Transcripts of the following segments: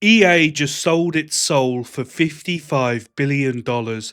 EA just sold its soul for $55 billion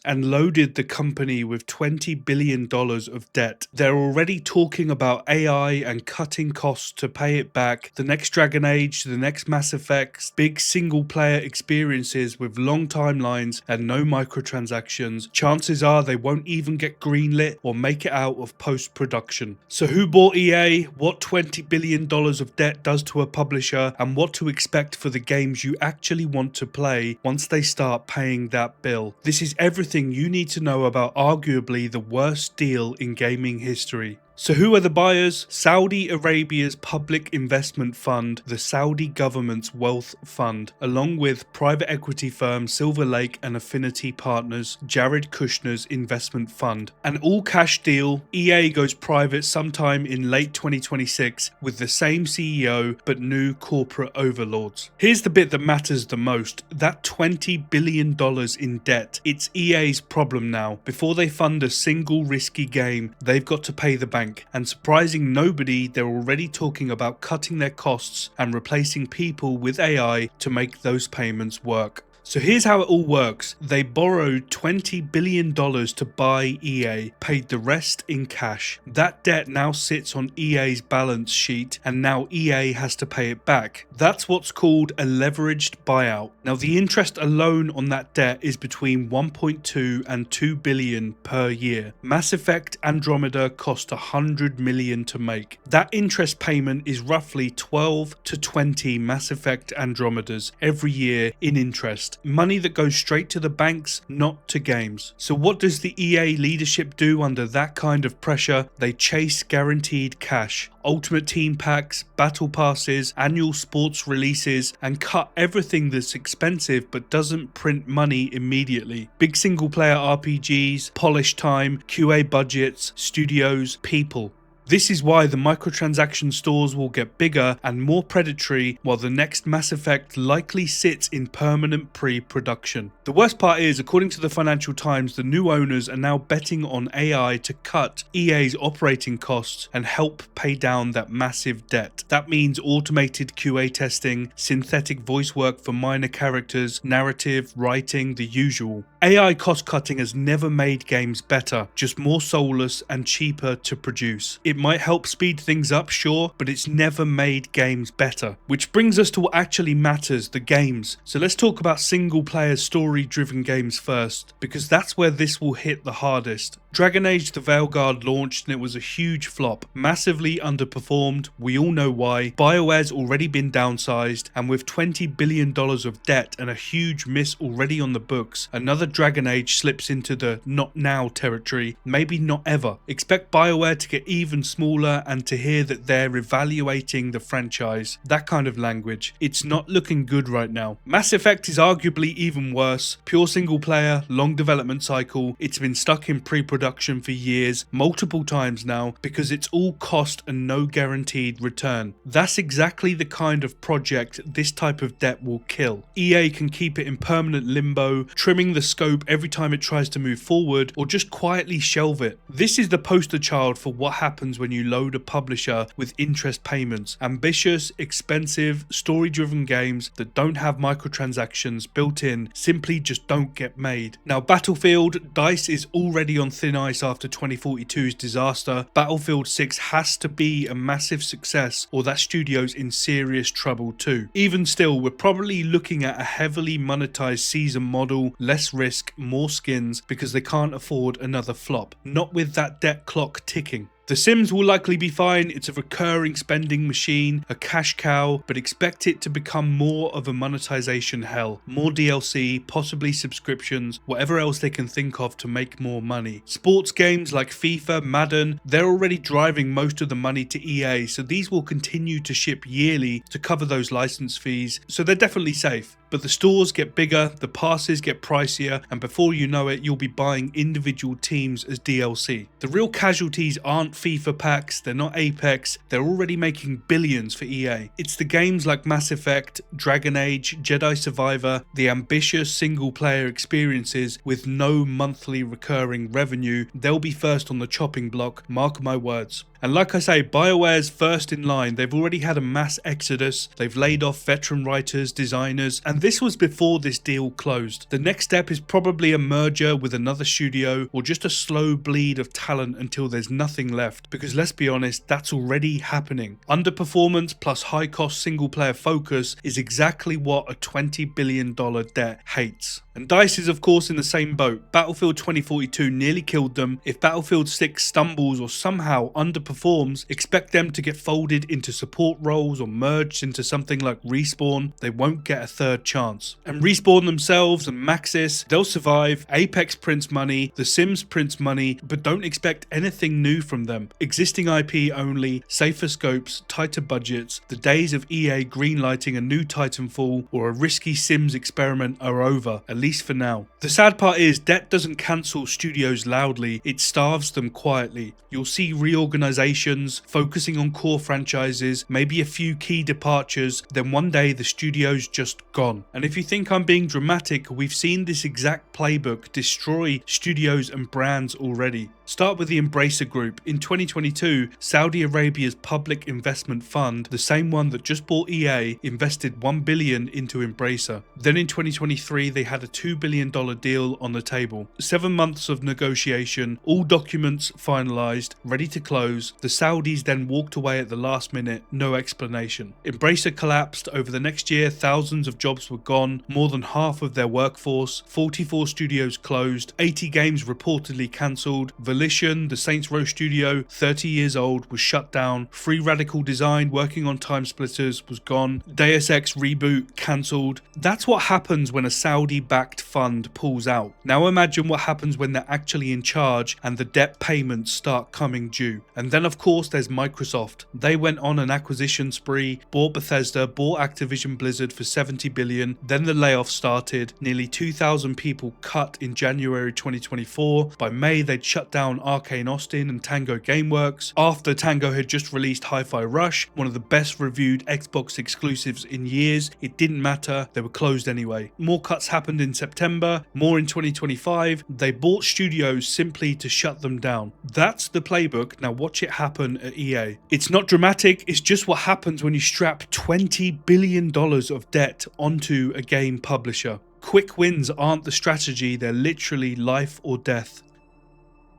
and loaded the company with $20 billion of debt. They're already talking about AI and cutting costs to pay it back, the next Dragon Age, the next Mass Effects, big single player experiences with long timelines and no microtransactions. Chances are they won't even get greenlit or make it out of post-production. So who bought EA, what $20 billion of debt does to a publisher, and what to expect for the games you actually want to play once they start paying that bill. This is everything you need to know about arguably the worst deal in gaming history. So who are the buyers? Saudi Arabia's public investment fund, the Saudi government's wealth fund, along with private equity firm Silver Lake and Affinity Partners, Jared Kushner's investment fund. An all-cash deal. EA goes private sometime in late 2026 with the same CEO but new corporate overlords. Here's the bit that matters the most. That $20 billion in debt. It's EA's problem now. Before they fund a single risky game, they've got to pay the bank. And surprising nobody, they're already talking about cutting their costs and replacing people with AI to make those payments work. So here's how it all works. They borrowed $20 billion to buy EA, paid the rest in cash. That debt now sits on EA's balance sheet and now EA has to pay it back. That's what's called a leveraged buyout. Now the interest alone on that debt is between 1.2 and 2 billion per year. Mass Effect Andromeda cost 100 million to make. That interest payment is roughly 12 to 20 Mass Effect Andromedas every year in interest. Money that goes straight to the banks, not to games. So what does the EA leadership do under that kind of pressure? They chase guaranteed cash. Ultimate Team packs, battle passes, annual sports releases, and cut everything that's expensive but doesn't print money immediately. Big single player RPGs, polish time, QA budgets, studios, people. This is why the microtransaction stores will get bigger and more predatory, while the next Mass Effect likely sits in permanent pre-production. The worst part is, according to the Financial Times, the new owners are now betting on AI to cut EA's operating costs and help pay down that massive debt. That means automated QA testing, synthetic voice work for minor characters, narrative, writing, the usual. AI cost cutting has never made games better, just more soulless and cheaper to produce. It might help speed things up, sure, but it's never made games better. Which brings us to what actually matters, the games. So let's talk about single player story driven games first, because that's where this will hit the hardest. Dragon Age the Veilguard launched and it was a huge flop, massively underperformed, we all know why. BioWare's already been downsized, and with $20 billion of debt and a huge miss already on the books, another Dragon Age slips into the not now territory, maybe not ever. Expect BioWare to get even smaller and to hear that they're evaluating the franchise. That kind of language. It's not looking good right now. Mass Effect is arguably even worse. Pure single player, long development cycle. It's been stuck in pre-production for years, multiple times now, because it's all cost and no guaranteed return. That's exactly the kind of project this type of debt will kill. EA can keep it in permanent limbo, trimming the scope every time it tries to move forward, or just quietly shelve it. This is the poster child for what happens when you load a publisher with interest payments. Ambitious, expensive, story-driven games that don't have microtransactions built in simply just don't get made. Now Battlefield, DICE is already on thin ice after 2042's disaster. Battlefield 6 has to be a massive success or that studio's in serious trouble too. Even still, we're probably looking at a heavily monetized season model, less risk, more skins, because they can't afford another flop. Not with that debt clock ticking. The Sims will likely be fine. It's a recurring spending machine, a cash cow, but expect it to become more of a monetization hell. More DLC, possibly subscriptions, whatever else they can think of to make more money. Sports games like FIFA, Madden, they're already driving most of the money to EA, so these will continue to ship yearly to cover those license fees, so they're definitely safe. But the stores get bigger, the passes get pricier, and before you know it, you'll be buying individual teams as DLC. The real casualties aren't FIFA packs, they're not Apex, they're already making billions for EA. It's the games like Mass Effect, Dragon Age, Jedi Survivor, the ambitious single player experiences with no monthly recurring revenue. They'll be first on the chopping block, mark my words. And like I say, BioWare's first in line. They've already had a mass exodus, they've laid off veteran writers, designers, and this was before this deal closed. The next step is probably a merger with another studio or just a slow bleed of talent until there's nothing left, because let's be honest, that's already happening. Underperformance plus high cost single player focus is exactly what a $20 billion debt hates. And DICE is of course in the same boat. Battlefield 2042 nearly killed them. If Battlefield 6 stumbles or somehow underperforms, expect them to get folded into support roles or merged into something like Respawn. They won't get a third chance. And Respawn themselves and Maxis, they'll survive. Apex prints money, The Sims prints money, but don't expect anything new from them. Existing IP only, safer scopes, tighter budgets. The days of EA greenlighting a new Titanfall or a risky Sims experiment are over, at least for now. The sad part is debt doesn't cancel studios loudly, it starves them quietly. You'll see reorganizations, focusing on core franchises, maybe a few key departures, then one day the studio's just gone. And if you think I'm being dramatic, we've seen this exact playbook destroy studios and brands already. Start with the Embracer Group. In 2022, Saudi Arabia's public investment fund, the same one that just bought EA, invested $1 billion into Embracer. Then in 2023, they had a $2 billion deal on the table. 7 months of negotiation, all documents finalized, ready to close. The Saudis then walked away at the last minute, no explanation. Embracer collapsed. Over the next year, thousands of jobs were gone, more than half of their workforce, 44 studios closed, 80 games reportedly cancelled. Volition, the Saints Row studio, 30 years old, was shut down. Free Radical Design, working on Time Splitters, was gone. Deus Ex reboot, cancelled. That's what happens when a Saudi-backed fund pulls out. Now imagine what happens when they're actually in charge and the debt payments start coming due. And then of course there's Microsoft. They went on an acquisition spree, bought Bethesda, bought Activision Blizzard for $70 billion. Then the layoffs started. Nearly 2,000 people cut in January 2024. By May they'd shut down Arcane Austin and Tango Gameworks. After Tango had just released Hi-Fi Rush, one of the best reviewed Xbox exclusives in years, it didn't matter, they were closed anyway. More cuts happened in September, more in 2025. They bought studios simply to shut them down. That's the playbook, now watch it happen at EA. It's not dramatic, it's just what happens when you strap $20 billion of debt onto a game publisher. Quick wins aren't the strategy, they're literally life or death.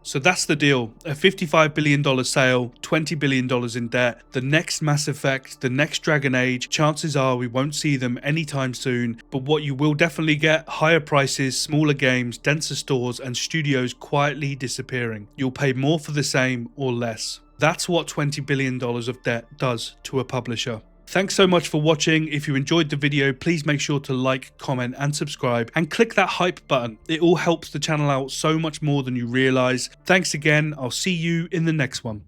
So that's the deal. A $55 billion sale, $20 billion in debt, the next Mass Effect, the next Dragon Age. Chances are we won't see them anytime soon, but what you will definitely get, higher prices, smaller games, denser stores, and studios quietly disappearing. You'll pay more for the same or less. That's what $20 billion of debt does to a publisher. Thanks so much for watching. If you enjoyed the video, please make sure to like, comment and subscribe and click that hype button. It all helps the channel out so much more than you realize. Thanks again. I'll see you in the next one.